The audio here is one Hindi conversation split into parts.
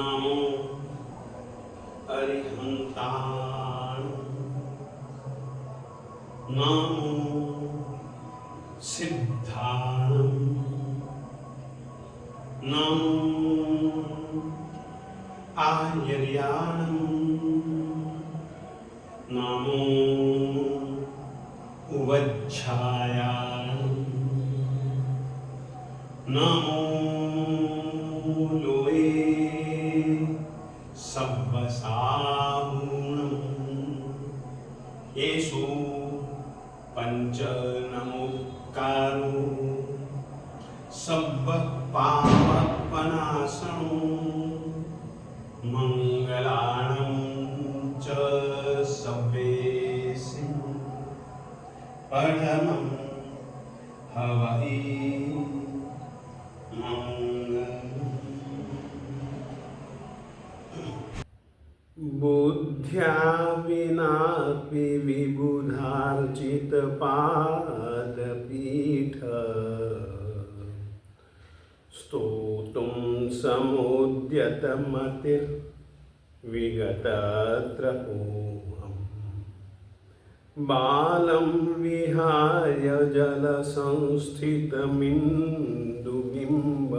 नामो अरिहंताण, नामो सिद्धाणं, नामो आयर्याणं, नामो उवज्झायाणं, नामो लोये सब्बसाहूणं, येषु पंच नमोकारो सब्ब पापनाशनो मंगलाणं च सब्बेषु परमं हवहि बुद्ध्या विनापि विबुधार्चितपादपीठ स्तोतुं समुद्यतमतिर्विगतत्रपोऽहम् बालं विहाय जलसंस्थितमिन्दुबिम्ब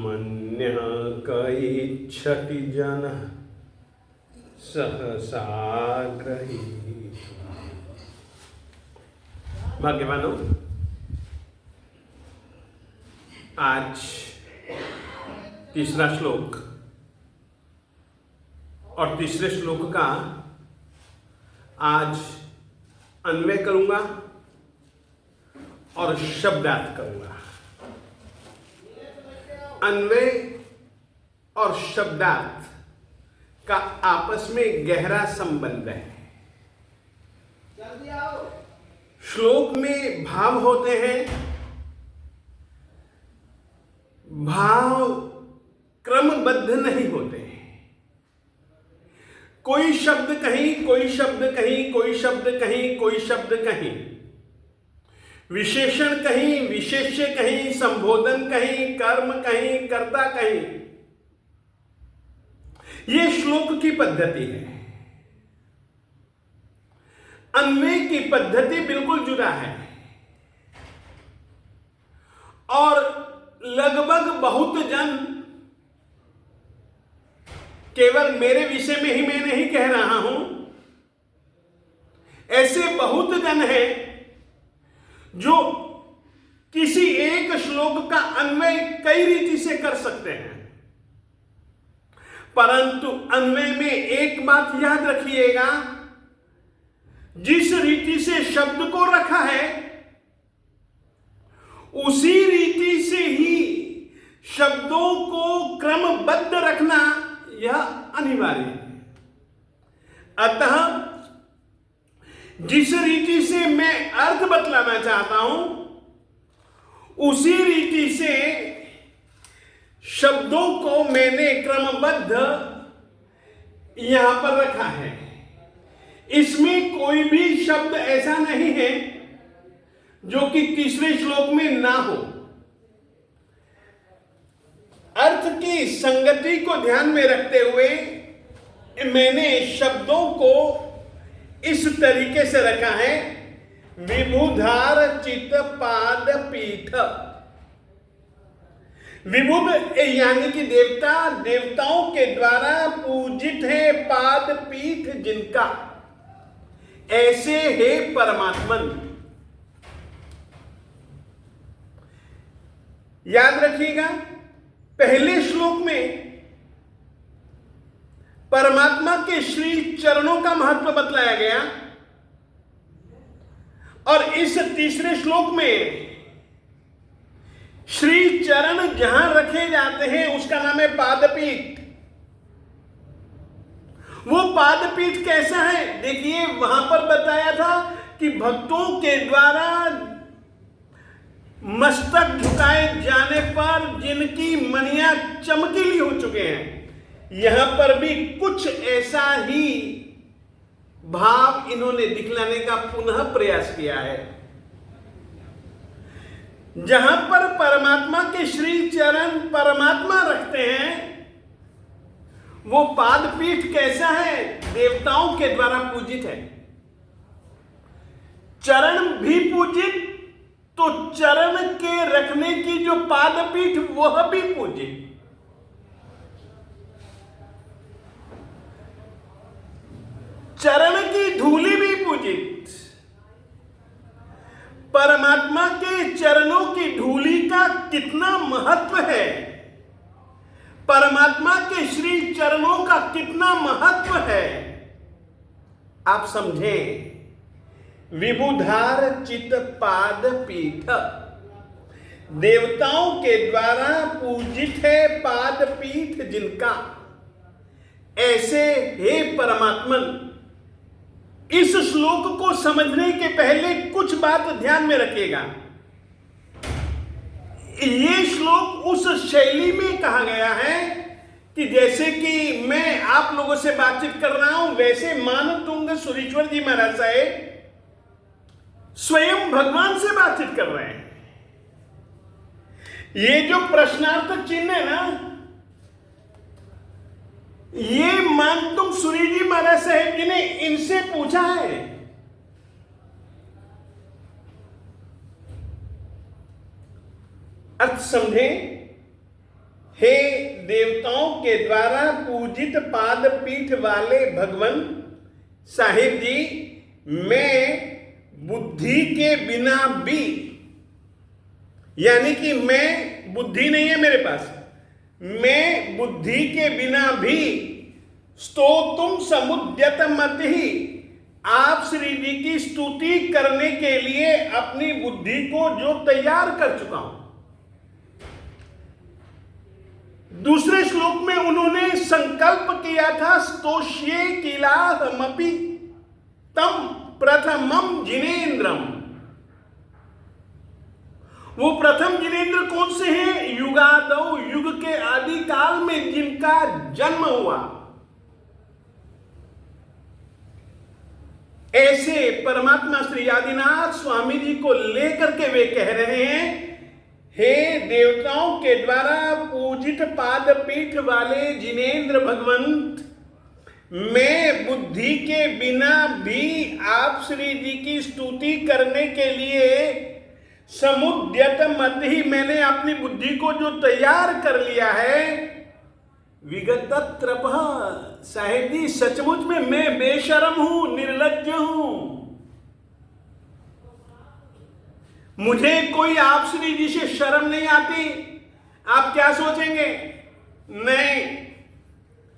मन्यः क इच्छति जनः सहसा गृहीतुम्। भाग्यवानों, आज तीसरा श्लोक और तीसरे श्लोक का आज अन्वय करूंगा और शब्दार्थ करूंगा। अन्वय और शब्दार्थ का आपस में गहरा संबंध है। श्लोक में भाव होते हैं, भाव क्रमबद्ध नहीं होते। कोई शब्द कहीं, कोई शब्द कहीं, कोई शब्द कहीं, कोई शब्द कहीं, विशेषण कहीं, विशेष्य कहीं, संबोधन कहीं, कर्म कहीं, कर्ता कहीं। यह श्लोक की पद्धति है। अन्वय की पद्धति बिल्कुल जुदा है और लगभग बहुत जन, केवल मेरे विषय में ही मैं नहीं कह रहा हूं, ऐसे बहुत जन हैं जो किसी एक श्लोक का अन्वय कई रीति से कर सकते हैं, परंतु अन्वय में एक बात याद रखिएगा, जिस रीति से शब्द को रखा है उसी रीति से ही शब्दों को क्रमबद्ध रखना यह अनिवार्य है। अतः जिस रीति से मैं अर्थ बतलाना चाहता हूं उसी रीति से शब्दों को मैंने क्रमबद्ध यहां पर रखा है। इसमें कोई भी शब्द ऐसा नहीं है जो कि तीसरे श्लोक में ना हो। अर्थ की संगति को ध्यान में रखते हुए मैंने शब्दों को इस तरीके से रखा है, विबुधार चित पाद पीठ। विबुध यानी कि देवता, देवताओं के द्वारा पूजित है पाद पीठ जिनका, ऐसे है परमात्मन। याद रखिएगा, पहले श्लोक में परमात्मा के श्री चरणों का महत्व बतलाया गया और इस तीसरे श्लोक में श्री चरण जहां रखे जाते हैं उसका नाम है पादपीठ। वो पादपीठ कैसा है? देखिए, वहां पर बताया था कि भक्तों के द्वारा मस्तक झुकाए जाने पर जिनकी मणियां चमकीली हो चुके हैं, यहां पर भी कुछ ऐसा ही भाव इन्होंने दिखलाने का पुनः प्रयास किया है। जहां पर परमात्मा के श्री चरण परमात्मा रखते हैं, वो पादपीठ कैसा है? देवताओं के द्वारा पूजित है। चरण भी पूजित, तो चरण के रखने की जो पादपीठ वह भी पूजित। चरण की धूलि भी पूजित। परमात्मा के चरणों की धूलि का कितना महत्व है, परमात्मा के श्री चरणों का कितना महत्व है, आप समझें। विबुधार चित पाद पीठ, देवताओं के द्वारा पूजित है पाद पीठ जिनका। ऐसे हे परमात्मन, इस श्लोक को समझने के पहले कुछ बात ध्यान में रखिएगा। ये श्लोक उस शैली में कहा गया है कि जैसे कि मैं आप लोगों से बातचीत कर रहा हूं, वैसे मानतुंग सुरेश्वर जी महाराज साहेब स्वयं भगवान से बातचीत कर रहे हैं। ये जो प्रश्नार्थक चिन्ह है ना, ये मानतुंग सूरी जी महाराज साहेब जी ने इनसे पूछा है। अर्थ समझे। हे देवताओं के द्वारा पूजित पाद पीठ वाले भगवान साहिब जी, मैं बुद्धि के बिना भी, यानी कि मैं बुद्धि नहीं है मेरे पास, मैं बुद्धि के बिना भी स्तोतुम समुद्यत मत ही, आप श्री जी की स्तुति करने के लिए अपनी बुद्धि को जो तैयार कर चुका हूं। दूसरे श्लोक में उन्होंने संकल्प किया था, स्तोष्ये किलाहमपि तम प्रथमम जिनेन्द्रम। वो प्रथम जिनेन्द्र कौन से हैं? युगादौ, युग के आदि काल में जिनका जन्म हुआ। ऐसे परमात्मा श्री आदिनाथ स्वामी जी को लेकर के वे कह रहे हैं, हे देवताओं के द्वारा पूजित पादपीठ वाले जिनेन्द्र भगवंत, मैं बुद्धि के बिना भी आप श्री जी की स्तुति करने के लिए समुद्यत मत ही, मैंने अपनी बुद्धि को जो तैयार कर लिया है। विगत त्रप साहेब जी, सचमुच में मैं बेशर्म हूं, निर्लज्ज हूं। मुझे कोई आप श्री जी से शर्म नहीं आती। आप क्या सोचेंगे? नहीं,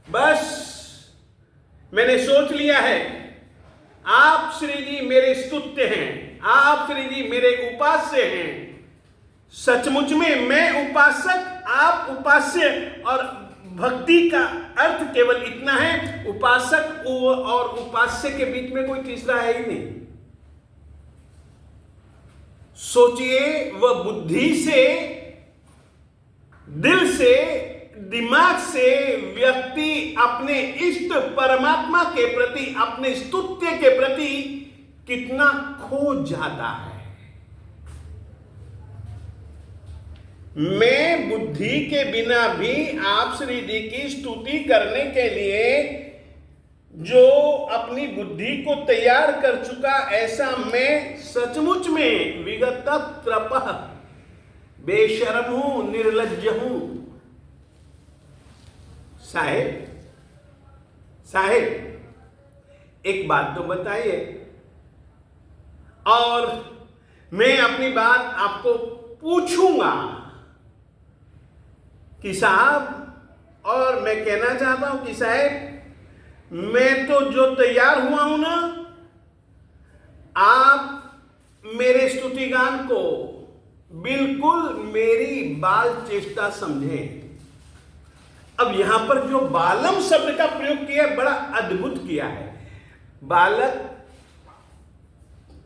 बस मैंने सोच लिया है, आप श्री जी मेरे स्तुत्य हैं, आप श्री जी मेरे उपास्य हैं। सचमुच में मैं उपासक, आप उपास्य। और भक्ति का अर्थ केवल इतना है, उपासक और उपास्य के बीच में कोई तीसरा है ही नहीं। सोचिए, वह बुद्धि से, दिल से, दिमाग से व्यक्ति अपने इष्ट परमात्मा के प्रति, अपने स्तुत्य के प्रति कितना खो जाता है। मैं बुद्धि के बिना भी आप श्री जी की स्तुति करने के लिए जो अपनी बुद्धि को तैयार कर चुका, ऐसा मैं सचमुच में विगत त्रपः बेशर्म हूं, निर्लज्ज हूं। साहेब एक बात तो बताइए, और मैं अपनी बात आपको पूछूंगा कि साहब, और मैं कहना चाहता हूं कि साहब, मैं तो जो तैयार हुआ हूं ना, आप मेरे स्तुतिगान को बिल्कुल मेरी बाल चेष्टा समझें। अब यहां पर जो बालम शब्द का प्रयोग किया है, बड़ा अद्भुत किया है। बालक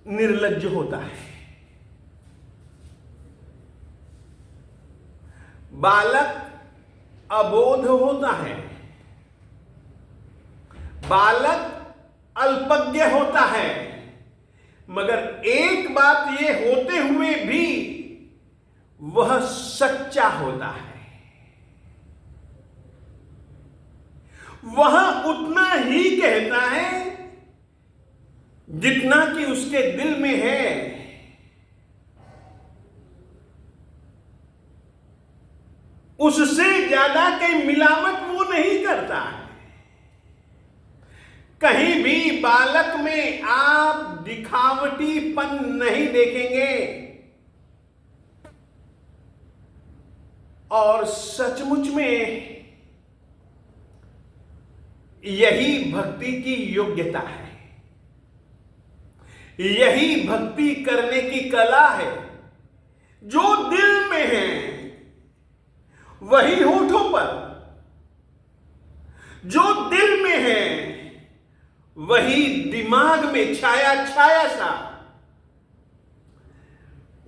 निर्लज्ज होता है, बालक अबोध होता है, बालक अल्पज्ञ होता है। मगर एक बात ये होते हुए भी वह सच्चा होता है। वह उतना ही कहता है जितना कि उसके दिल में है। उससे ज्यादा कहीं मिलावट वो नहीं करता है। कहीं भी बालक में आप दिखावटीपन नहीं देखेंगे। और सचमुच में यही भक्ति की योग्यता है। यही भक्ति करने की कला है। जो दिल में है वही होठों पर, जो दिल में है वही दिमाग में छाया छाया सा।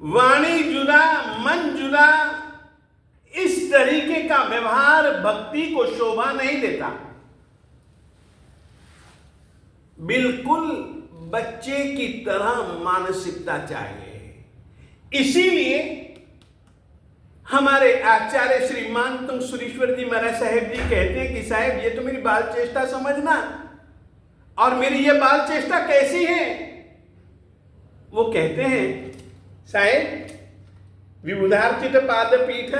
वाणी जुदा मन जुदा, इस तरीके का व्यवहार भक्ति को शोभा नहीं देता। बिल्कुल बच्चे की तरह मानसिकता चाहिए। इसीलिए हमारे आचार्य श्री मानतुंग सुरेश्वर जी महाराज साहेब जी कहते हैं कि साहेब ये तो मेरी बाल चेष्टा समझना, और मेरी ये बाल चेष्टा कैसी है। वो कहते हैं साहेब विबुधार्चित पादपीठ,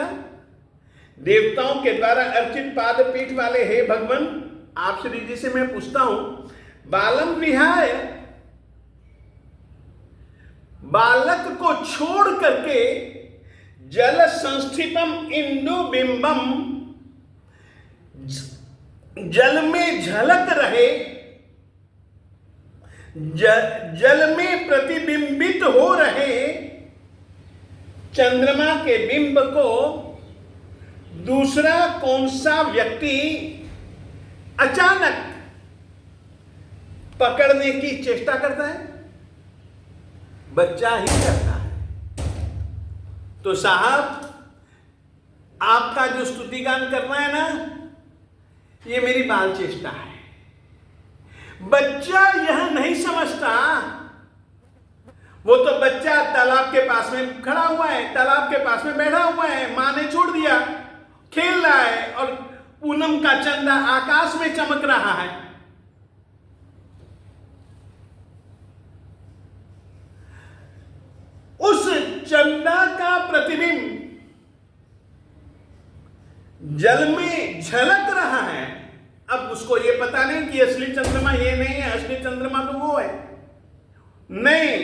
देवताओं के द्वारा अर्चित पादपीठ वाले हे भगवान, आप श्री जी से मैं पूछता हूं, बालम विहाय, बालक को छोड़ करके जल संस्थितम इंदु बिंबम, जल में झलक रहे, जल में प्रतिबिंबित हो रहे चंद्रमा के बिंब को दूसरा कौन सा व्यक्ति अचानक पकड़ने की चेष्टा करता है? बच्चा ही करता है। तो साहब आपका जो स्तुतिगान करना है ना, ये मेरी बाल चेष्टा है। बच्चा यह नहीं समझता। वो तो बच्चा तालाब के पास में खड़ा हुआ है, तालाब के पास में बैठा हुआ है, मां ने छोड़ दिया, खेल रहा है, और पूनम का चंदा आकाश में चमक रहा है। उस चंदा का प्रतिबिंब जल में झलक रहा है। अब उसको ये पता नहीं कि असली चंद्रमा ये नहीं है, असली चंद्रमा तो वो है। नहीं,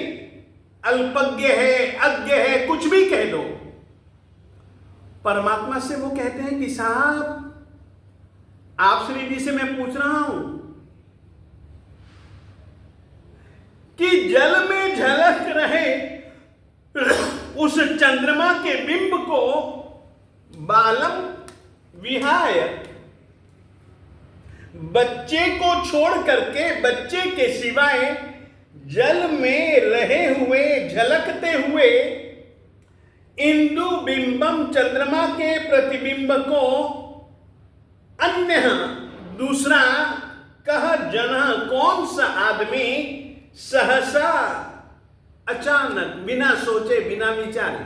अल्पज्ञ है, अज्ञ है, कुछ भी कह दो। परमात्मा से वो कहते हैं कि साहब आप श्री जी से मैं पूछ रहा हूं कि जल में झलक रहे उस चंद्रमा के बिंब को बालम विहाय, बच्चे को छोड़ करके, बच्चे के सिवाय जल में रहे हुए, झलकते हुए इंदु बिंबम, चंद्रमा के प्रतिबिंब को अन्य दूसरा कह जना, कौन सा आदमी सहसा अचानक बिना सोचे बिना विचारे,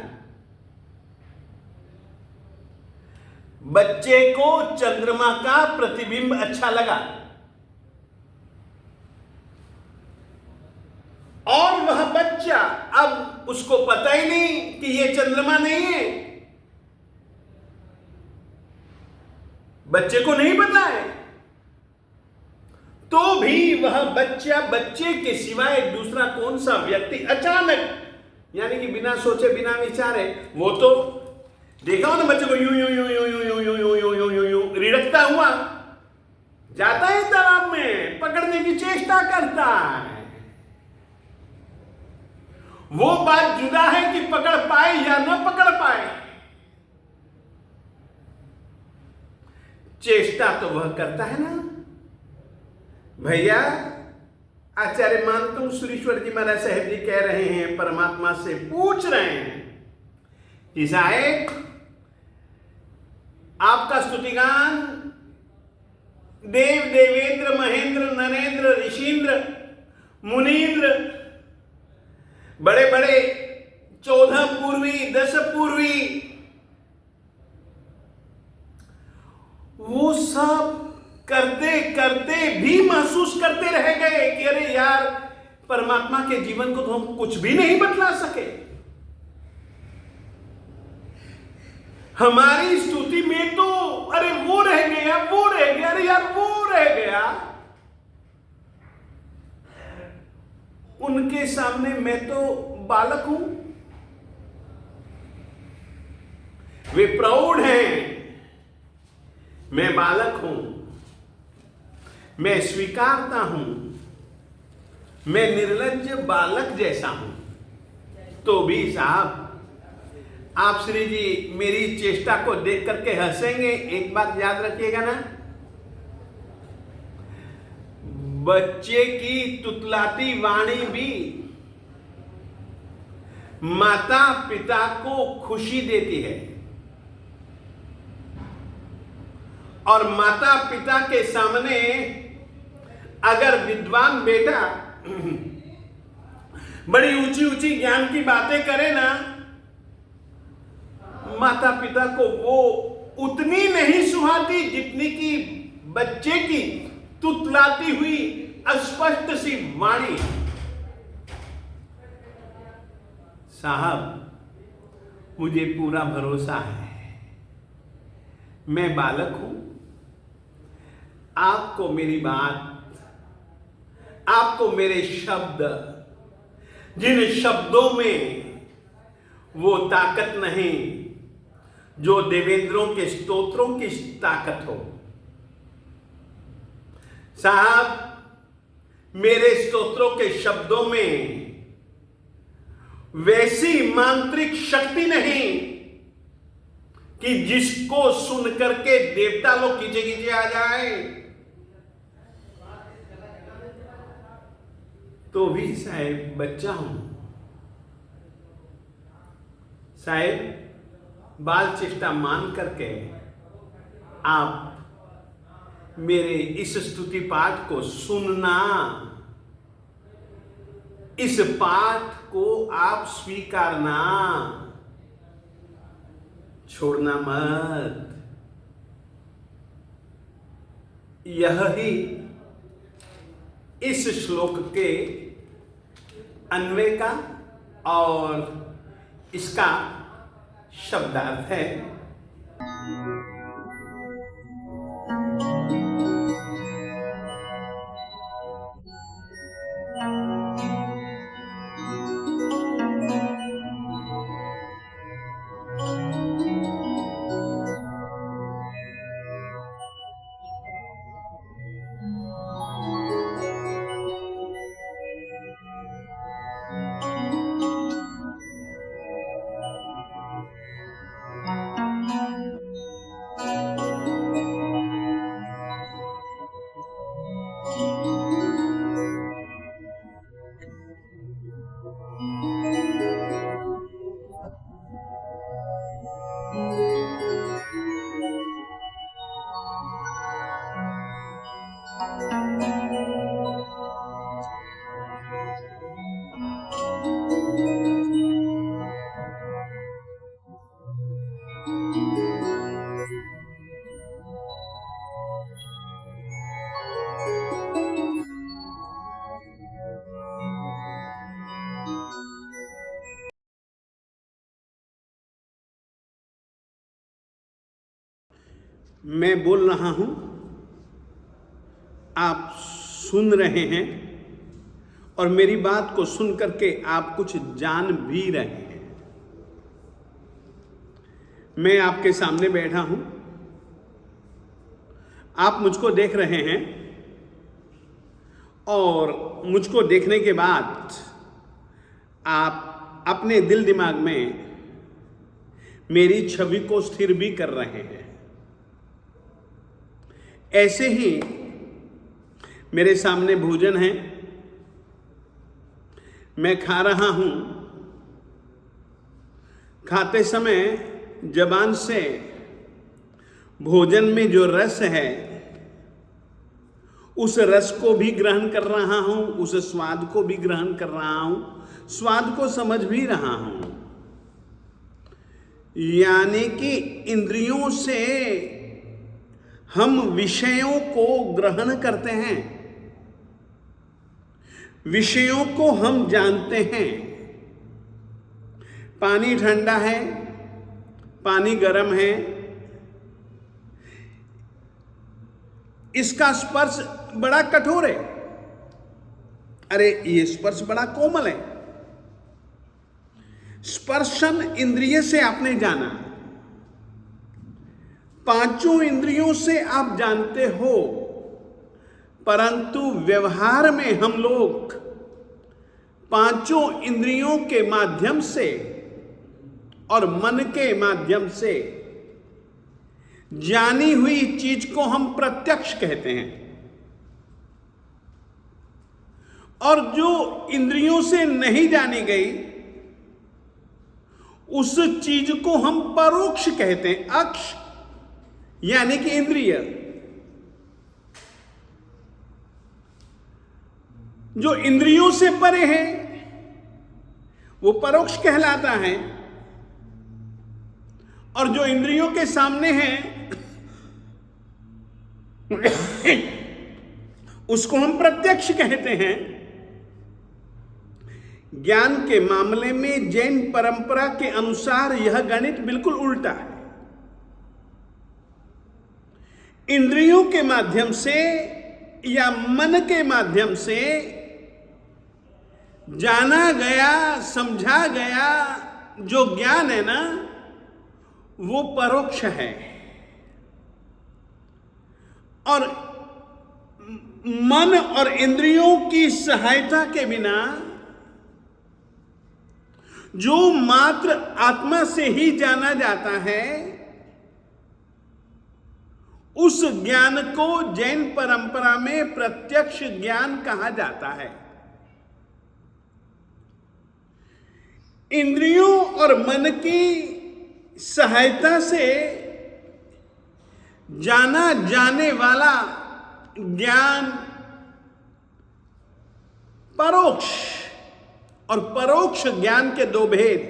बच्चे को चंद्रमा का प्रतिबिंब अच्छा लगा और वह बच्चा, अब उसको पता ही नहीं कि ये चंद्रमा नहीं है, बच्चे को नहीं पता है, तो भी वह बच्चा, बच्चे के सिवाय दूसरा कौन सा व्यक्ति अचानक, यानी कि बिना सोचे बिना विचारे, वो तो देखा हो ना बच्चे को यूं यूं यूं यूं यूं यूं यूं यूं यूं यूं यूं यूं रिड़कता हुआ जाता है तालाब में, पकड़ने की चेष्टा करता है। वो बात जुदा है कि पकड़ पाए या न पकड़ पाए, चेष्टा तो वह करता है ना। भैया आचार्य मानतुंग सुरेश्वर जी महाराज साहेब जी कह रहे हैं, परमात्मा से पूछ रहे हैं कि साहेब आपका स्तुतिगान देव देवेंद्र महेंद्र नरेंद्र ऋषींद्र मुनींद्र बड़े बड़े 14 पूर्वी, 10 पूर्वी, वो सब करते करते भी महसूस करते रह गए कि अरे यार, परमात्मा के जीवन को तो हम कुछ भी नहीं बतला सके। हमारी स्तुति में तो अरे वो रह गया, वो रह गया, अरे यार वो रह गया। उनके सामने मैं तो बालक हूं। वे प्रौढ़ हैं, मैं बालक हूं। मैं स्वीकारता हूं, मैं निर्लज्ज बालक जैसा हूं। तो भी साहब, आप श्री जी मेरी चेष्टा को देख करके हंसेंगे। एक बात याद रखिएगा ना, बच्चे की तुतलाती वाणी भी माता पिता को खुशी देती है, और माता पिता के सामने अगर विद्वान बेटा बड़ी ऊंची ऊंची ज्ञान की बातें करे ना, माता पिता को वो उतनी नहीं सुहाती जितनी की बच्चे की तुतलाती हुई अस्पष्ट सी वाणी। साहब, मुझे पूरा भरोसा है, मैं बालक हूं। आपको मेरी बात, आपको मेरे शब्द, जिन शब्दों में वो ताकत नहीं जो देवेंद्रों के स्तोत्रों की ताकत हो। साहब, मेरे स्तोत्रों के शब्दों में वैसी मांत्रिक शक्ति नहीं कि जिसको सुन करके देवता लोग कीचे कीचे आ जाए। तो भी साहेब बच्चा हूं। साहेब, बाल चेष्टा मान करके आप मेरे इस स्तुति पाठ को सुनना, इस पाठ को आप स्वीकारना, छोड़ना मत। यह ही इस श्लोक के अन्वय का और इसका शब्दार्थ है। मैं बोल रहा हूं, आप सुन रहे हैं, और मेरी बात को सुन करके आप कुछ जान भी रहे हैं। मैं आपके सामने बैठा हूं, आप मुझको देख रहे हैं, और मुझको देखने के बाद आप अपने दिल दिमाग में मेरी छवि को स्थिर भी कर रहे हैं। ऐसे ही मेरे सामने भोजन है, मैं खा रहा हूं। खाते समय जबान से भोजन में जो रस है, उस रस को भी ग्रहण कर रहा हूं, उस स्वाद को भी ग्रहण कर रहा हूं, स्वाद को समझ भी रहा हूं। यानी कि इंद्रियों से हम विषयों को ग्रहण करते हैं, विषयों को हम जानते हैं। पानी ठंडा है, पानी गर्म है, इसका स्पर्श बड़ा कठोर है, अरे ये स्पर्श बड़ा कोमल है। स्पर्शन इंद्रिय से आपने जाना, पांचों इंद्रियों से आप जानते हो, परंतु व्यवहार में हम लोग पांचों इंद्रियों के माध्यम से और मन के माध्यम से जानी हुई चीज को हम प्रत्यक्ष कहते हैं, और जो इंद्रियों से नहीं जानी गई उस चीज को हम परोक्ष कहते हैं। अक्ष यानी कि इंद्रिय, जो इंद्रियों से परे है वो परोक्ष कहलाता है, और जो इंद्रियों के सामने है उसको हम प्रत्यक्ष कहते हैं। ज्ञान के मामले में जैन परंपरा के अनुसार यह गणित बिल्कुल उल्टा है। इंद्रियों के माध्यम से या मन के माध्यम से जाना गया, समझा गया जो ज्ञान है ना, वो परोक्ष है, और मन और इंद्रियों की सहायता के बिना जो मात्र आत्मा से ही जाना जाता है, उस ज्ञान को जैन परंपरा में प्रत्यक्ष ज्ञान कहा जाता है। इंद्रियों और मन की सहायता से जाना जाने वाला ज्ञान परोक्ष, और परोक्ष ज्ञान के दो भेद,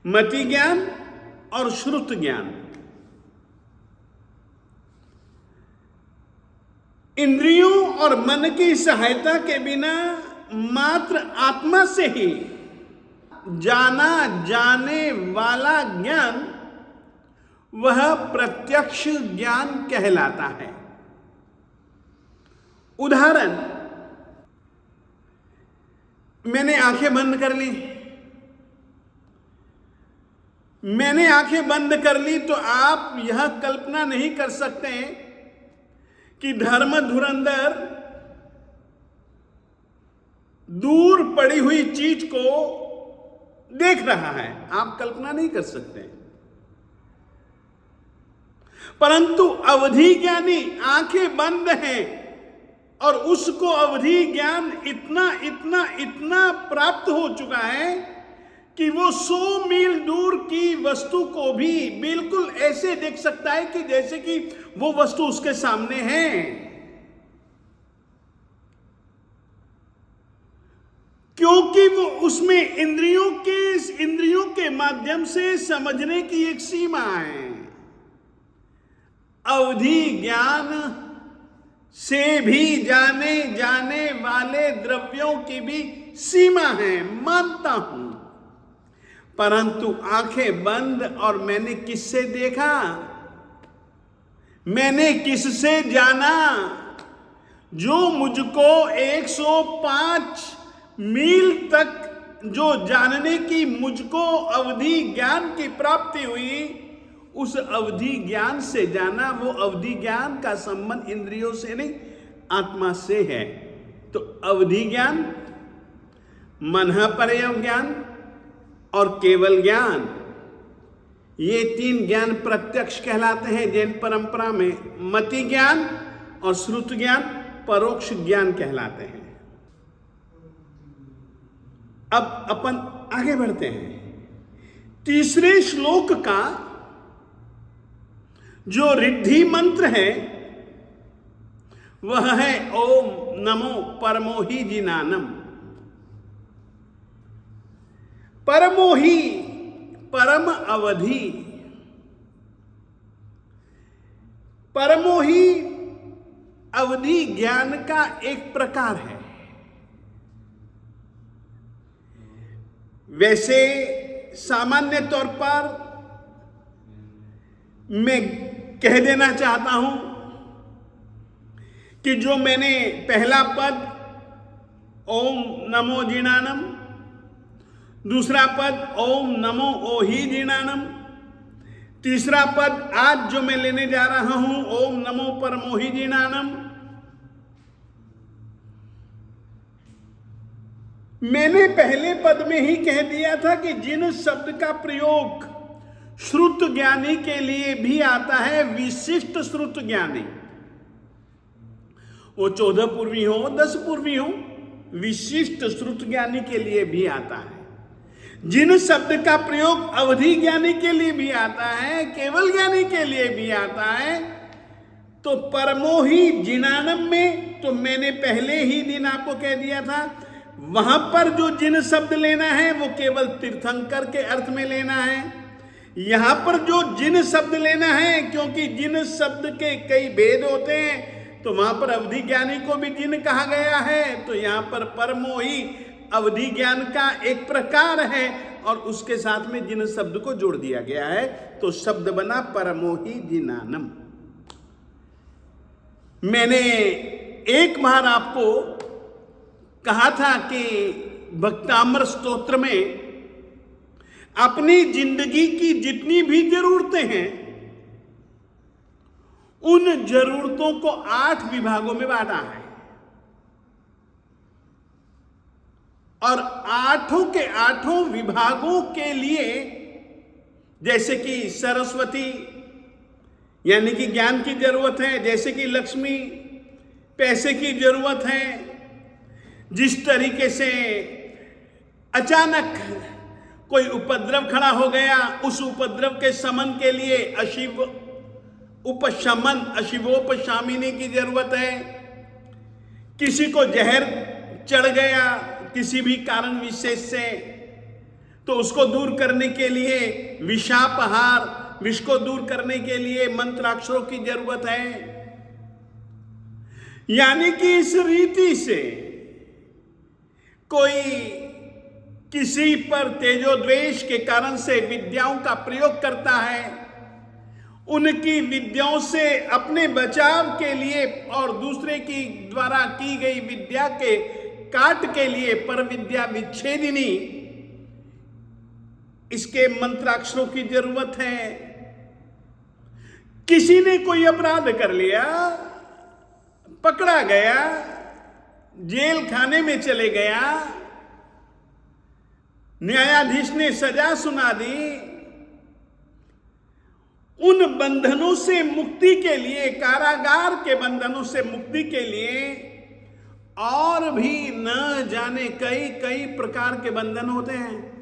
मति ज्ञान और श्रुत ज्ञान। इंद्रियों और मन की सहायता के बिना मात्र आत्मा से ही जाना जाने वाला ज्ञान वह प्रत्यक्ष ज्ञान कहलाता है। उदाहरण, मैंने आंखें बंद कर ली, मैंने आंखें बंद कर ली तो आप यह कल्पना नहीं कर सकते कि धर्म धुरंधर दूर पड़ी हुई चीज को देख रहा है, आप कल्पना नहीं कर सकते। परंतु अवधि ज्ञानी आंखें बंद हैं और उसको अवधि ज्ञान इतना इतना इतना प्राप्त हो चुका है कि वो 100 मील दूर की वस्तु को भी बिल्कुल ऐसे देख सकता है कि जैसे कि वो वस्तु उसके सामने है। क्योंकि वो उसमें इंद्रियों के माध्यम से समझने की एक सीमा है। अवधि ज्ञान से भी जाने जाने वाले द्रव्यों की भी सीमा है, मानता हूं, परंतु आंखें बंद और मैंने किससे देखा, मैंने किससे जाना, जो मुझको 105 मील तक जो जानने की मुझको अवधि ज्ञान की प्राप्ति हुई, उस अवधि ज्ञान से जाना, वो अवधि ज्ञान का संबंध इंद्रियों से नहीं आत्मा से है। तो अवधि ज्ञान, मनःपरय ज्ञान और केवल ज्ञान, ये 3 ज्ञान प्रत्यक्ष कहलाते हैं जैन परंपरा में। मति ज्ञान और श्रुत ज्ञान परोक्ष ज्ञान कहलाते हैं। अब अपन आगे बढ़ते हैं। तीसरे श्लोक का जो रिद्धि मंत्र है वह है ओम नमो परमोहि जिनानम। परमोहि, परम अवधि, परमो ही अवधि ज्ञान का एक प्रकार है। वैसे सामान्य तौर पर मैं कह देना चाहता हूं कि जो मैंने पहला पद ओम नमो जिनानम, दूसरा पद ओम नमो ओहि जिनानम, तीसरा पद आज जो मैं लेने जा रहा हूं ओम नमो परमोहि जिनानम, मैंने पहले पद में ही कह दिया था कि जिन शब्द का प्रयोग श्रुत ज्ञानी के लिए भी आता है, विशिष्ट श्रुत ज्ञानी, वो 14 पूर्वी हो 10 पूर्वी हो, विशिष्ट श्रुत ज्ञानी के लिए भी आता है। जिन शब्द का प्रयोग अवधि ज्ञानी के लिए भी आता है, केवल ज्ञानी के लिए भी आता है, तो परमोहि जिनानम में तो मैंने पहले ही दिन आपको कह दिया था, वहां पर जो जिन शब्द लेना है वो केवल तीर्थंकर के अर्थ में लेना है। यहां पर जो जिन शब्द लेना है, क्योंकि जिन शब्द के कई भेद होते हैं, तो वहां पर अवधि ज्ञानी को भी जिन कहा गया है, तो यहां पर परमोहि अवधि ज्ञान का एक प्रकार है और उसके साथ में जिन शब्द को जोड़ दिया गया है, तो शब्द बना परमोहि जिनानम। मैंने एक बार आपको कहा था कि भक्तामृत स्तोत्र में अपनी जिंदगी की जितनी भी जरूरतें हैं, उन जरूरतों को 8 विभागों में बांटा है और 8 के 8 विभागों के लिए, जैसे कि सरस्वती यानी कि ज्ञान की जरूरत है, जैसे कि लक्ष्मी पैसे की जरूरत है, जिस तरीके से अचानक कोई उपद्रव खड़ा हो गया, उस उपद्रव के शमन के लिए अशिव उपशमन अशिवोपशामिनी की जरूरत है। किसी को जहर चढ़ गया किसी भी कारण विशेष से, तो उसको दूर करने के लिए विषापहार, विष को दूर करने के लिए मंत्राक्षरों की जरूरत है। यानी कि इस रीति से कोई किसी पर तेजोद्वेष के कारण से विद्याओं का प्रयोग करता है, उनकी विद्याओं से अपने बचाव के लिए और दूसरे की द्वारा की गई विद्या के काट के लिए पर विद्या विच्छेदिनी, इसके मंत्राक्षरों की जरूरत है। किसी ने कोई अपराध कर लिया, पकड़ा गया, जेल खाने में चले गया, न्यायाधीश ने सजा सुना दी, उन बंधनों से मुक्ति के लिए, कारागार के बंधनों से मुक्ति के लिए और भी न जाने कई कई प्रकार के बंधन होते हैं।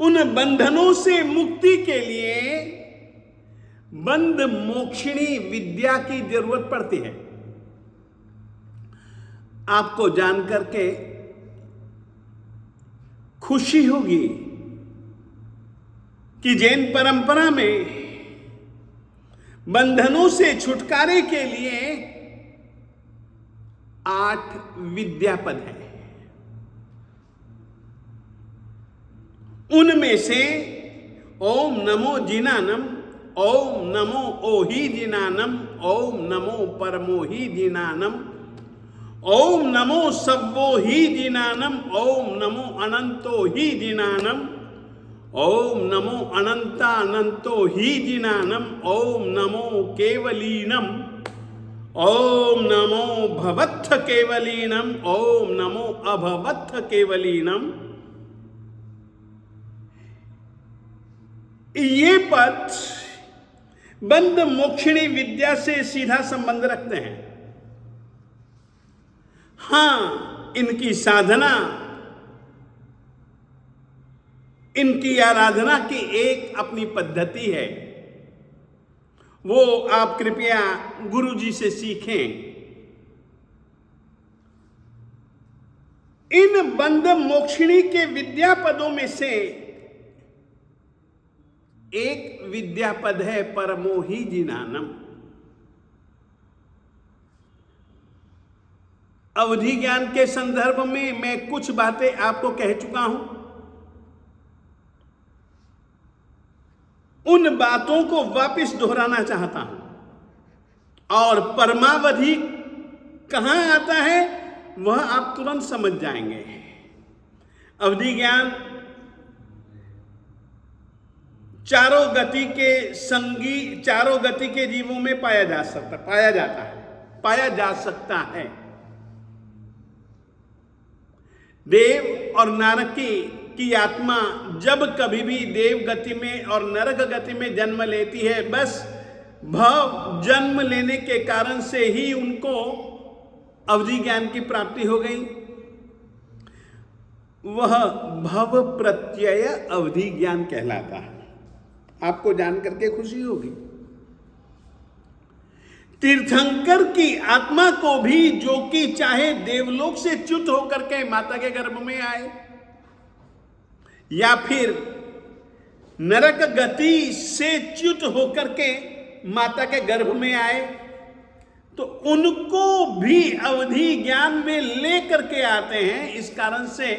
उन बंधनों से मुक्ति के लिए बंध मोक्षिणी विद्या की जरूरत पड़ती है। आपको जानकर के खुशी होगी कि जैन परंपरा में बंधनों से छुटकारे के लिए 8 विद्यापद है। उनमें से ओम नमो जिनानम, ओम नमो ओहि जिनानम, ओम नमो परमोहि जिनानम, ओम नमो सब्बो ही जिनानम, ओम नमो अनंतो ही जिनानम, ओम नमो अनंता अनंतो ही जिनानम, ओम नमो केवलीनम, ओम नमो भवत्थ केवलीनम, ओम नमो अभवत्थ केवलीनम। ये पद बंध मोक्षिणी विद्या से सीधा संबंध रखते हैं। हां, इनकी साधना, इनकी आराधना की एक अपनी पद्धति है, वो आप कृपया गुरु जी से सीखें। इन बंध मोक्षिणी के विद्यापदों में से एक विद्यापद है परमो ही जिनानम। अवधि ज्ञान के संदर्भ में मैं कुछ बातें आपको कह चुका हूं। उन बातों को वापस दोहराना चाहता हूं और परमावधि कहां आता है वह आप तुरंत समझ जाएंगे। अवधि ज्ञान चारों गति के जीवों में पाया जा सकता है। देव और नरकी की आत्मा जब कभी भी देव गति में और नरक गति में जन्म लेती है, बस भव जन्म लेने के कारण से ही उनको अवधि ज्ञान की प्राप्ति हो गई। वह भव प्रत्यय अवधि ज्ञान कहलाता है। आपको जानकर के खुशी होगी। तीर्थंकर की आत्मा को भी, जो कि चाहे देवलोक से च्युत होकर के माता के गर्भ में आए या फिर नरक गति से च्युत होकर के माता के गर्भ में आए, तो उनको भी अवधि ज्ञान में लेकर के आते हैं। इस कारण से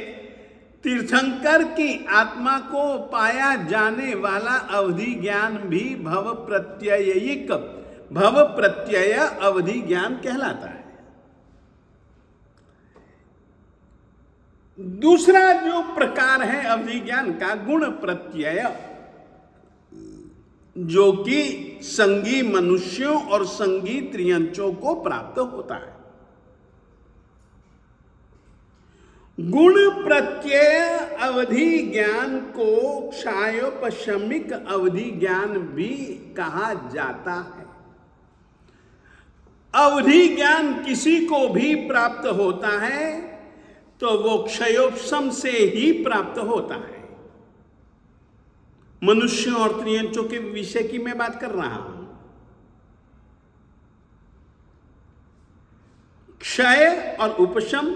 तीर्थंकर की आत्मा को पाया जाने वाला अवधि ज्ञान भी भव प्रत्यय अवधि ज्ञान कहलाता है। दूसरा जो प्रकार है अवधि ज्ञान का, गुण प्रत्यय, जो कि संगी मनुष्यों और संगी त्रियंचों को प्राप्त होता है। गुण प्रत्यय अवधि ज्ञान को क्षायोपशमिक अवधि ज्ञान भी कहा जाता है। अवधि ज्ञान किसी को भी प्राप्त होता है तो वो क्षयोपशम से ही प्राप्त होता है। मनुष्यों और त्रियंचों के विषय की मैं बात कर रहा हूं। क्षय और उपशम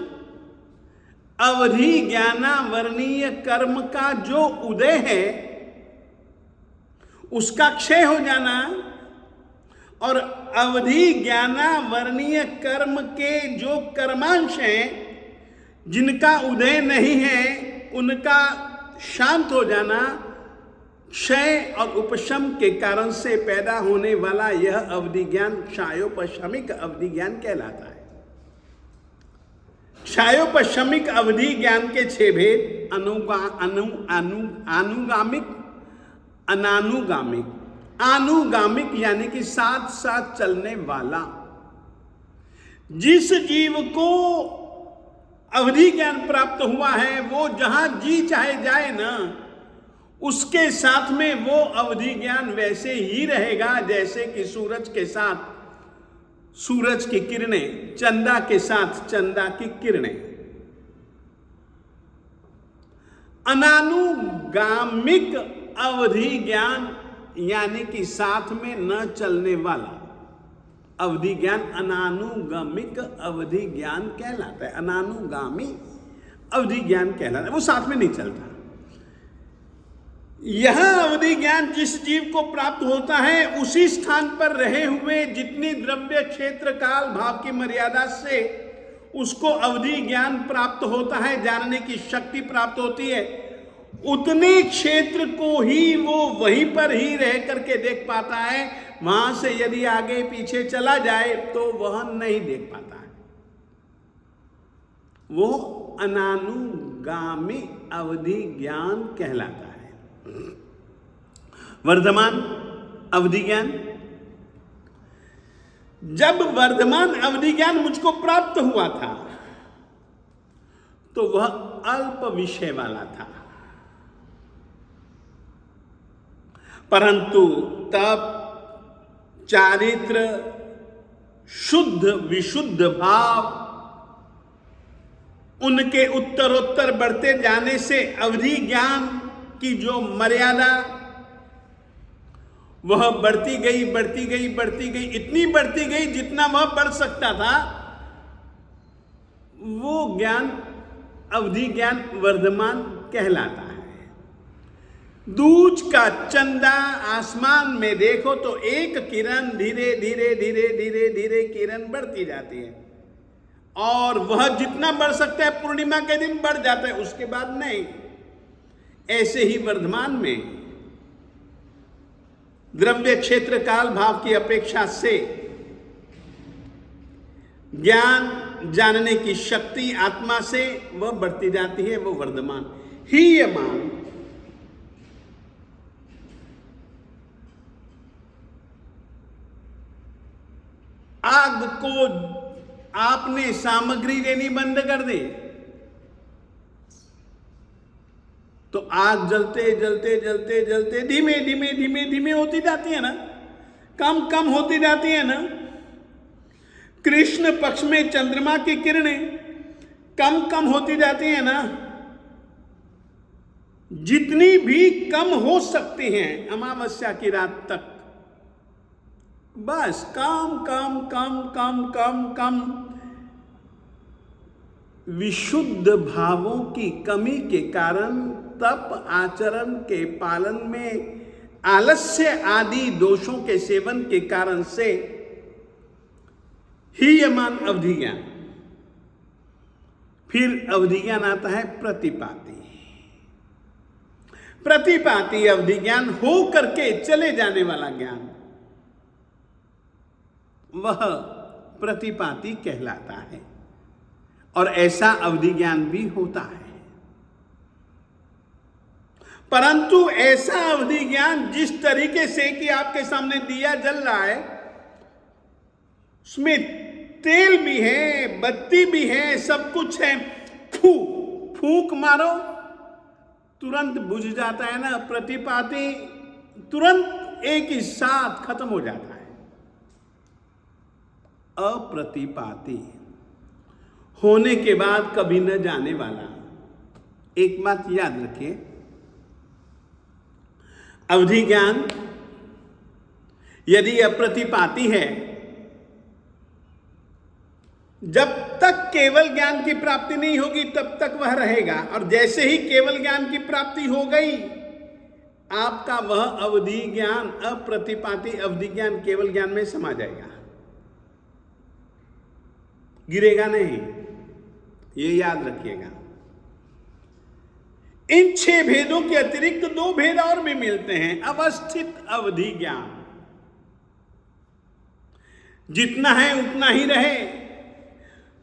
अवधि ज्ञानावर्णीय कर्म का जो उदय है उसका क्षय हो जाना, और अवधि ज्ञानावर्णीय कर्म के जो कर्मांश हैं जिनका उदय नहीं है उनका शांत हो जाना, क्षय और उपशम के कारण से पैदा होने वाला यह अवधि ज्ञान क्षयोपशमिक अवधि ज्ञान कहलाता है। क्षयोपशमिक अवधि ज्ञान के 6 भेद: अनुगामिक, अनानुगामिक। आनुगामिक यानी कि साथ साथ चलने वाला। जिस जीव को अवधि ज्ञान प्राप्त हुआ है वो जहां जी चाहे जाए ना, उसके साथ में वो अवधि ज्ञान वैसे ही रहेगा जैसे कि सूरज के साथ सूरज की किरणें, चंदा के साथ चंदा की किरणें। अनानुगामिक अवधि ज्ञान यानी कि साथ में न चलने वाला अवधि ज्ञान अनानुगामिक अवधि ज्ञान कहलाता है। अनानुगामी अवधि ज्ञान कहलाता है, वो साथ में नहीं चलता। यह अवधि ज्ञान जिस जीव को प्राप्त होता है उसी स्थान पर रहे हुए जितनी द्रव्य क्षेत्र काल भाव की मर्यादा से उसको अवधि ज्ञान प्राप्त होता है, जानने की शक्ति प्राप्त होती है, उतने क्षेत्र को ही वो वहीं पर ही रह करके देख पाता है। वहां से यदि आगे पीछे चला जाए तो वह नहीं देख पाता है। वो अनानुगामी अवधि ज्ञान कहलाता है। वर्धमान अवधि ज्ञान, जब वर्धमान अवधि ज्ञान मुझको प्राप्त हुआ था तो वह अल्प विषय वाला था, परंतु तब चारित्र, शुद्ध विशुद्ध भाव उनके उत्तरोत्तर बढ़ते जाने से अवधि ज्ञान की जो मर्यादा वह बढ़ती गई, इतनी बढ़ती गई जितना वह बढ़ सकता था। वो ज्ञान अवधि ज्ञान वर्धमान कहलाता है। दूज का चंदा आसमान में देखो तो एक किरण धीरे धीरे धीरे धीरे धीरे किरण बढ़ती जाती है, और वह जितना बढ़ सकता है पूर्णिमा के दिन बढ़ जाता है, उसके बाद नहीं। ऐसे ही वर्धमान में द्रव्य क्षेत्र काल भाव की अपेक्षा से ज्ञान जानने की शक्ति आत्मा से वह बढ़ती जाती है, वो वर्धमान हीयमान। आग को आपने सामग्री देनी बंद कर दी तो आग जलते जलते जलते जलते धीमे धीमे धीमे धीमे होती जाती है ना, कम कम होती जाती है ना। कृष्ण पक्ष में चंद्रमा की किरणें कम कम होती जाती है ना, जितनी भी कम हो सकती हैं अमावस्या की रात तक, बस कम कम कम कम कम कम। विशुद्ध भावों की कमी के कारण तप आचरण के पालन में आलस्य आदि दोषों के सेवन के कारण से हीयमान अवधि ज्ञान। फिर अवधि ज्ञान आता है प्रतिपाती। प्रतिपाती अवधि ज्ञान हो करके चले जाने वाला ज्ञान, वह प्रतिपाती कहलाता है, और ऐसा अवधि ज्ञान भी होता है। परंतु ऐसा अवधि ज्ञान जिस तरीके से कि आपके सामने दिया जल रहा है, उसमें तेल भी है, बत्ती भी है, सब कुछ है, फूंक मारो तुरंत बुझ जाता है ना। प्रतिपाती तुरंत एक ही साथ खत्म हो जाता है। अप्रतिपाती होने के बाद कभी न जाने वाला। एक बात याद रखिए, अवधि ज्ञान यदि अप्रतिपाती है, जब तक केवल ज्ञान की प्राप्ति नहीं होगी तब तक वह रहेगा, और जैसे ही केवल ज्ञान की प्राप्ति हो गई, आपका वह अवधि ज्ञान अप्रतिपाती अवधि ज्ञान केवल ज्ञान में समा जाएगा, गिरेगा नहीं। ये याद रखिएगा। इन 6 भेदों के अतिरिक्त 2 भेद और भी मिलते हैं। अवस्थित अवधि ज्ञान, जितना है उतना ही रहे।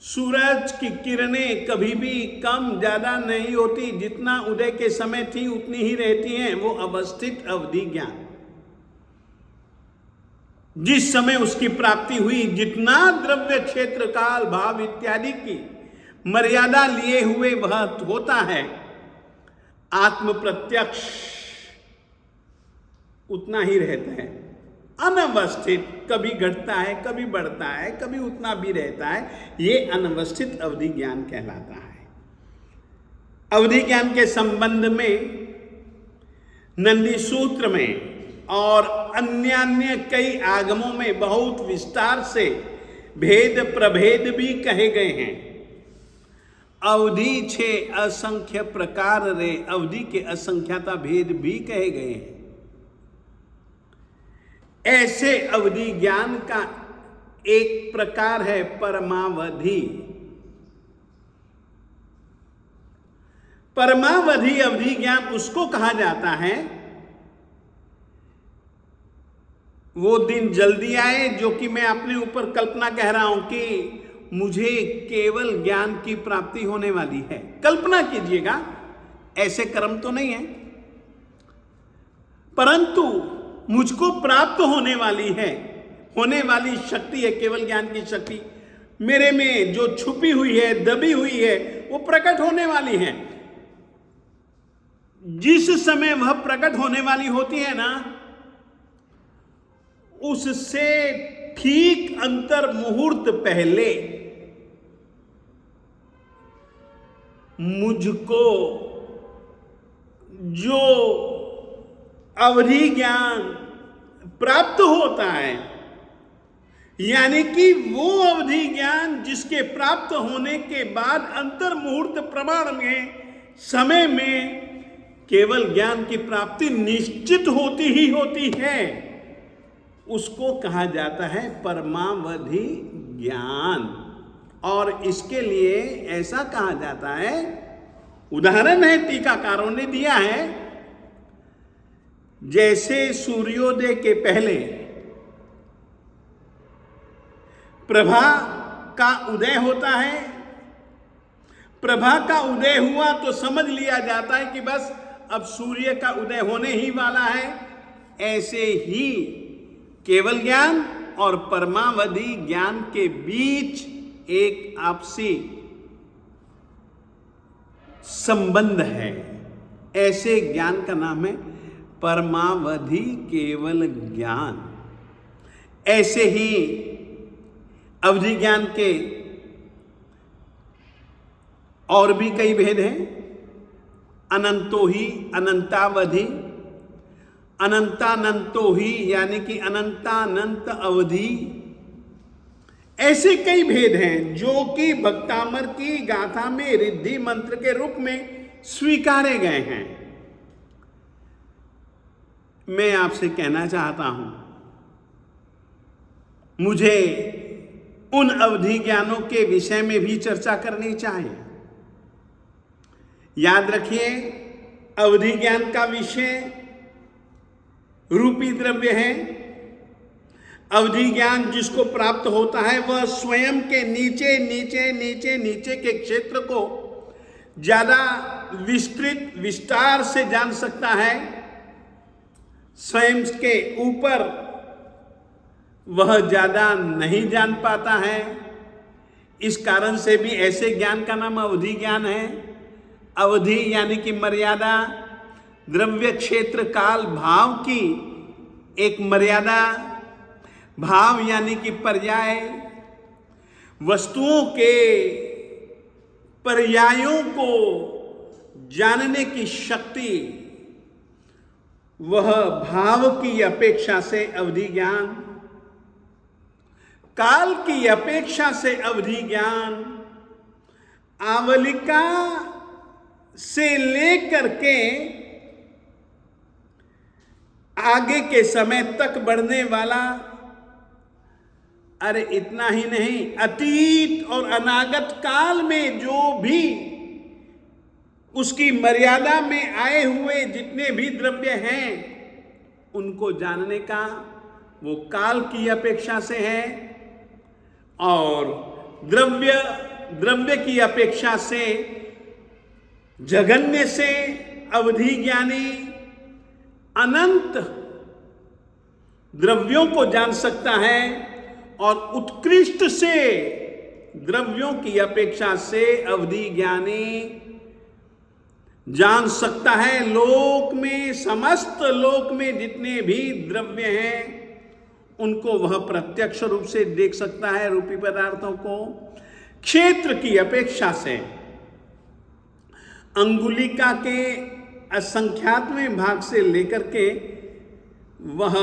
सूरज की किरणें कभी भी कम ज्यादा नहीं होती, जितना उदय के समय थी उतनी ही रहती हैं, वो अवस्थित अवधि ज्ञान। जिस समय उसकी प्राप्ति हुई, जितना द्रव्य क्षेत्र काल भाव इत्यादि की मर्यादा लिए हुए वह होता है, आत्म प्रत्यक्ष उतना ही रहता है। अनवस्थित कभी घटता है, कभी बढ़ता है, कभी उतना भी रहता है, ये अनवस्थित अवधि ज्ञान कहलाता है। अवधि ज्ञान के संबंध में नंदी सूत्र में और अन्य कई आगमों में बहुत विस्तार से भेद प्रभेद भी कहे गए हैं। अवधि 6 असंख्य प्रकार रे, अवधि के असंख्यता भेद भी कहे गए हैं। ऐसे अवधि ज्ञान का एक प्रकार है परमावधि। परमावधि अवधि ज्ञान उसको कहा जाता है, वो दिन जल्दी आए जो कि मैं अपने ऊपर कल्पना कह रहा हूं कि मुझे केवल ज्ञान की प्राप्ति होने वाली है। कल्पना कीजिएगा, ऐसे कर्म तो नहीं है, परंतु मुझको प्राप्त होने वाली है, होने वाली शक्ति है केवल ज्ञान की शक्ति। मेरे में जो छुपी हुई है, दबी हुई है, वो प्रकट होने वाली है। जिस समय वह प्रकट होने वाली होती है ना, उससे ठीक अंतर मुहूर्त पहले मुझको जो अवधि ज्ञान प्राप्त होता है, यानी कि वो अवधि ज्ञान जिसके प्राप्त होने के बाद अंतर मुहूर्त प्रमाण में समय में केवल ज्ञान की प्राप्ति निश्चित होती ही होती है, उसको कहा जाता है परमावधि ज्ञान। और इसके लिए ऐसा कहा जाता है, उदाहरण है टीकाकारों ने दिया है, जैसे सूर्योदय के पहले प्रभा का उदय होता है, प्रभा का उदय हुआ तो समझ लिया जाता है कि बस अब सूर्य का उदय होने ही वाला है। ऐसे ही केवल ज्ञान और परमावधि ज्ञान के बीच एक आपसी संबंध है। ऐसे ज्ञान का नाम है परमावधि केवल ज्ञान। ऐसे ही अवधि ज्ञान के और भी कई भेद हैं। अनंतो ही अनंतावधि, अनंतानंतो ही यानी कि अनंतानंत अवधि। ऐसे कई भेद हैं जो कि भक्तामर की गाथा में रिद्धि मंत्र के रूप में स्वीकारे गए हैं। मैं आपसे कहना चाहता हूं, मुझे उन अवधि ज्ञानों के विषय में भी चर्चा करनी चाहिए। याद रखिए, अवधि ज्ञान का विषय रूपी द्रव्य है। अवधि ज्ञान जिसको प्राप्त होता है वह स्वयं के नीचे नीचे नीचे नीचे के क्षेत्र को ज्यादा विस्तृत विस्तार से जान सकता है। स्वयं के ऊपर वह ज्यादा नहीं जान पाता है। इस कारण से भी ऐसे ज्ञान का नाम अवधि ज्ञान है। अवधि यानी कि मर्यादा, द्रव्य क्षेत्र काल भाव की एक मर्यादा, भाव यानी कि पर्याय, वस्तुओं के पर्यायों को जानने की शक्ति, वह भाव की अपेक्षा से अवधि ज्ञान, काल की अपेक्षा से अवधि ज्ञान, आवलिका से लेकर के आगे के समय तक बढ़ने वाला, अरे इतना ही नहीं, अतीत और अनागत काल में जो भी उसकी मर्यादा में आए हुए जितने भी द्रव्य हैं उनको जानने का वो काल की अपेक्षा से है। और द्रव्य की अपेक्षा से जगन्य से अवधि ज्ञानी अनंत द्रव्यों को जान सकता है और उत्कृष्ट से द्रव्यों की अपेक्षा से अवधि ज्ञानी जान सकता है लोक में, समस्त लोक में जितने भी द्रव्य हैं उनको वह प्रत्यक्ष रूप से देख सकता है, रूपी पदार्थों को। क्षेत्र की अपेक्षा से अंगुलिका के असंख्यातवें भाग से लेकर के वह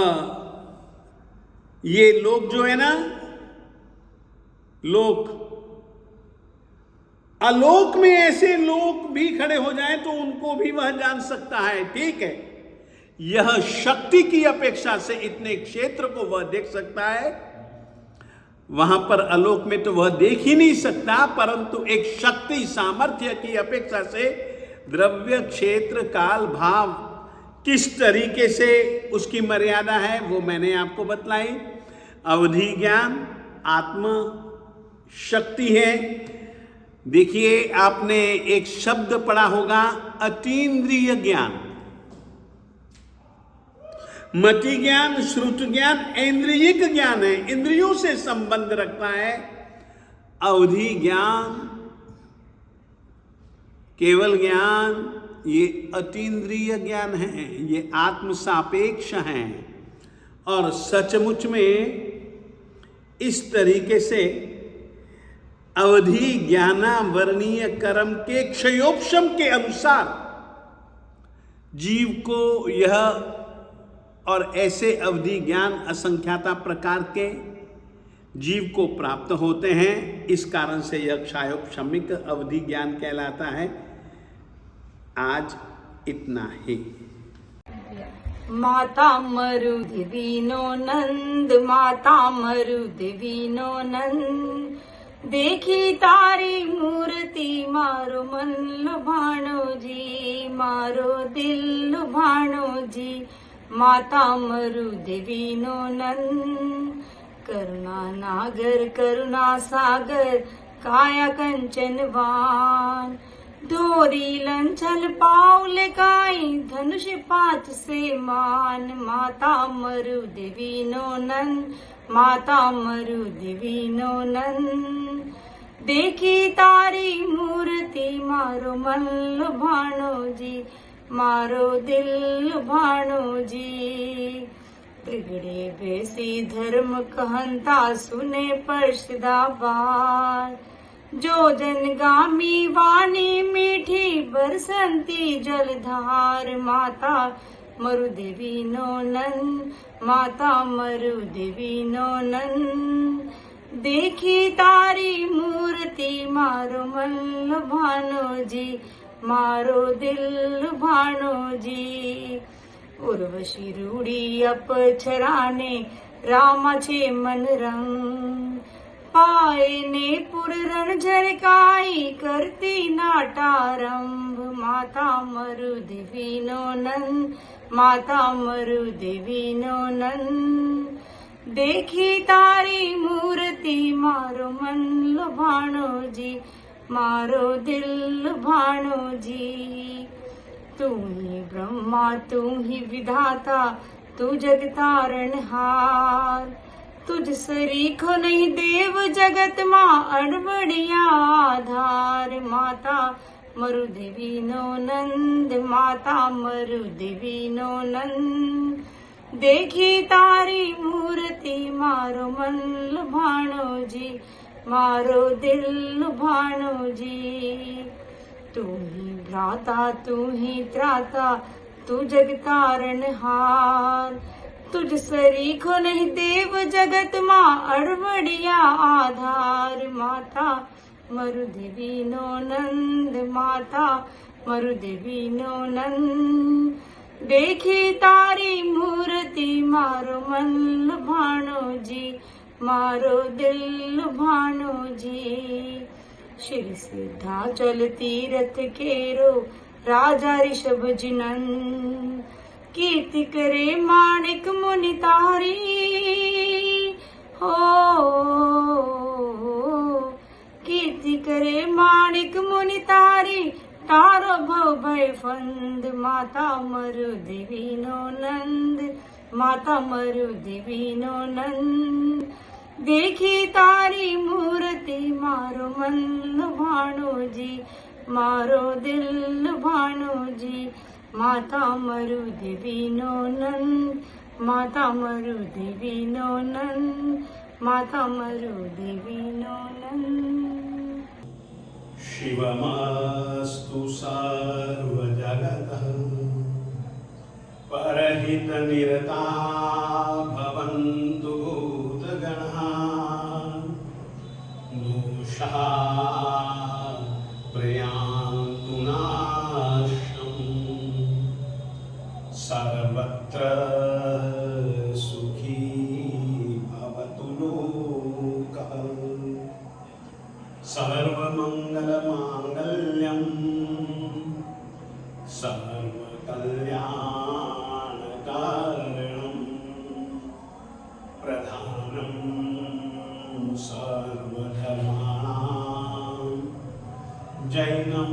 ये लोग जो है ना, लोक, आलोक में ऐसे लोग भी खड़े हो जाएं तो उनको भी वह जान सकता है। ठीक है, यह शक्ति की अपेक्षा से इतने क्षेत्र को वह देख सकता है। वहां पर आलोक में तो वह देख ही नहीं सकता, परंतु एक शक्ति सामर्थ्य की अपेक्षा से द्रव्य क्षेत्र काल भाव किस तरीके से उसकी मर्यादा है वो मैंने आपको बतलाई। अवधि ज्ञान आत्म शक्ति है। देखिए, आपने एक शब्द पढ़ा होगा अतीन्द्रिय ज्ञान। मति ज्ञान, श्रुत ज्ञान इंद्रियिक ज्ञान है, इंद्रियों से संबंध रखता है। अवधि ज्ञान, केवल ज्ञान, ये अतीन्द्रिय ज्ञान है, ये आत्म सापेक्ष है। और सचमुच में इस तरीके से अवधि ज्ञानावरणीय कर्म के क्षयोपशम के अनुसार जीव को यह और ऐसे अवधि ज्ञान असंख्याता प्रकार के जीव को प्राप्त होते हैं। इस कारण से यह क्षायोपशमिक अवधि ज्ञान कहलाता है। आज इतना ही। माता मरुदेवीनो नंद, माता मरुदेवीनो नंद, देखी तारी मूर्ति मारो मन लुभाणो जी, मारो दिल लुभाणो जी। माता मरुदेवीनो नंद, करुणा नागर करुणा सागर, काया कंचन वान, डोरी लंचल पाउल काई, धनुष पात से मान। माता मरुदेवीनो नंद, माता मरुदेवीनो नंद, देखी तारी मूर्ति मारो मन लुभाणो जी, मारो दिल लुभाणो जी। त्रिगड़े बेसी धर्म कहंता, सुने परशदा बार, जो जनगामी वाणी मीठी, बरसंती जलधार। माता मरुदेवीनो नंद, माता मरुदेवीनो नंद, देखी तारी मूर्ति मारो मन लुभाणो जी, मारो दिल लुभाणो जी। उर्वशी रूढ़ी अपछराने, रामाचे मन रंग, पाए ने पुरण झरकाई, करती नाटारंभ। माता मरुदेवीनो नंद, माता मरुदेवीनो नंद, देखी तारी मूर्ति मारो मन लुभाणो जी, मारो दिल लुभाणो जी। तू ही ब्रह्मा तू ही विधाता, तू जग तारणहार, तुझ सरीखो नहीं देव जगत माँ, अड़बड़िया आधार। माता मरुदेवीनो नंद, माता मरुदेवीनो नंद, देखी तारी मूर्ति मारो मन लुभाणो जी, मारो दिल लुभाणो जी। तू ही भ्राता तू ही त्राता, तू जग तारणहार, तुझ सरीखो नहीं देव जगत माँ, अड़बड़िया आधार। माता मरुदेवीनो नंद, माता मरुदेवीनो नंद, देखी तारी मूर्ति मारो मन लुभाणो जी, मारो दिल लुभाणो जी। श्री सिद्धाचल तीरथ केरो, राजा ऋषभ जिनन, कीर्ति करे माणिक मुनि तारी, हो कीर्ति करे माणिक मुनि तारी, तारो भव भय फंद। माता मरुदेवीनो नंद, माता मरुदेवीनो नंद, देखी तारी मूर्ति मारो मन लुभाणो जी, मारो दिल लुभाणो जी। माता मरुदेवीनो नंद, माता मरुदेवीनो नंद, माता मरुदेवीनो नंद। शिवमस्तु सर्वजगतः, परहित निरता भवन्तु भूतगणाः, दोषाः प्रयान्तु नाशम्, सर्वत्र सुखी भवतु लोकः। सर्वमङ्गलमाङ्गल्यम् सर्वकल्याणकारणम्, प्रधानं सर्वधर्माणां, जैनं